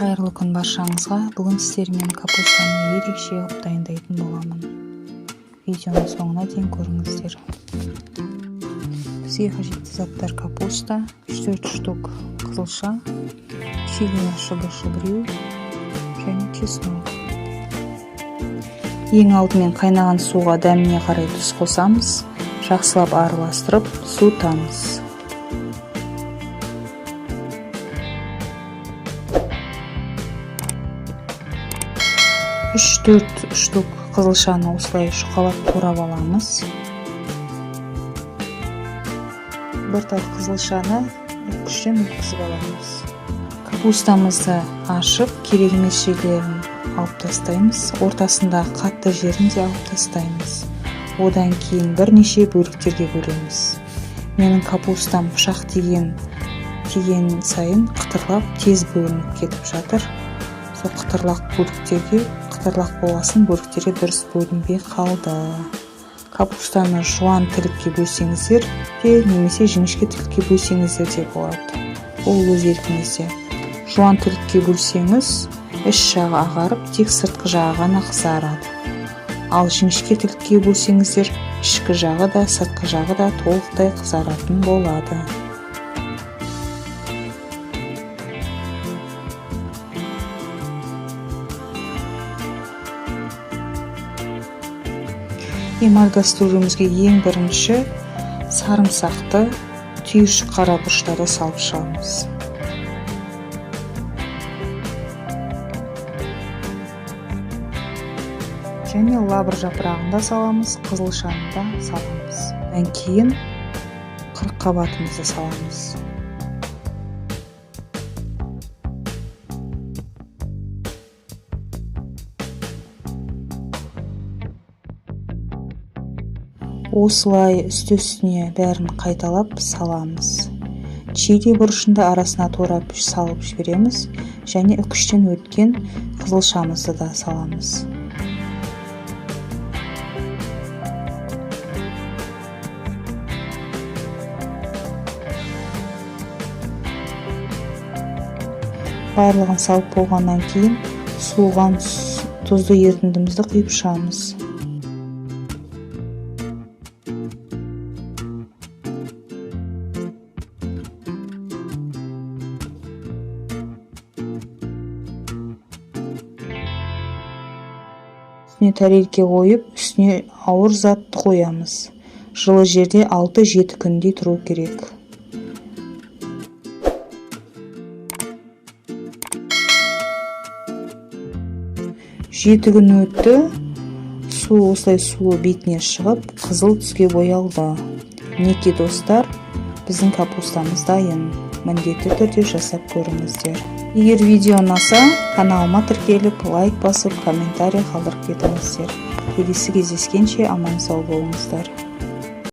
Қайырлы күн баршаңызға. Бүгін сіздермен капустаны ерекше қылып дайындайтын боламын. Видеоны соңына дейін көріңіздер. Бізге қажетті заттар: капуста, 3-4 штук қызылша, чилині шыбыр-шыбыр және чеснок. Ең алдымен қайнаған суға дәміне қарай тұз қосамыз. Жақсылап араластырып суытамыз. 3-4 штук қызылшаны осылай шұқалап турап аламыз. Бір тал қызылшаны күштен өткізіп аламыз. Капустамызды ашып, керек емес жерлерін алып тастаймыз. Ортасында қатты жерін де алып тастаймыз. Одан кейін бірнеше бөліктерге бөлеміз. Менің капустам пышақ тиген сайын қытырлап тез бөлініп кетіп жатыр. Сол қытырлақ болғасын бөліктерге дұрыс бөлінбей қалды. Капустаны жуан тілікке бөлсеңіздер де, немесе жіңішке тілікке бөлсеңіздер де болады. Ол өз еркіңізде. Жуан тілікке бөлсеңіз, іш жағы ағарып, тек сыртқы жағы ғана қызарады. Ал жіңішке тілікке бөлсеңіздер, ішкі жағы да, сыртқы жағы да толықтай қызаратын болады. Маринадтауымызға ең бірінші сарымсақты, түйіршік қара бұрыштарды салып шығамыз. Және лавр жапырағын да саламыз, қызылшаны да саламыз. Одан кейін қырыққабатымызды саламыз. Осылай үсті-үстіне бәрін қайталап саламыз. Чили бұрышында арасына турап салып жібереміз, және үкіштен өткен қызылшамызды да саламыз. Барлығын салып болғаннан кейін суыған тұзды ерітіндімізді құйып шығамыз. Үстіне тәрелке қойып, үстіне ауыр затты қоямыз. Жылы жерде 6-7 күндей тұру керек. Жеті күн өтті. Осылай суы бетіне шығып, қызыл түске боялды. Мінекей достар, біздің капустамыз дайын. Міндетті түрде жасап көріңіздер. Егер видео ұнаса, каналыма тіркеліп, лайк басып, комментарий қалдырып кетіңіздер. Келесі кездескенше аман сау болыңыздар.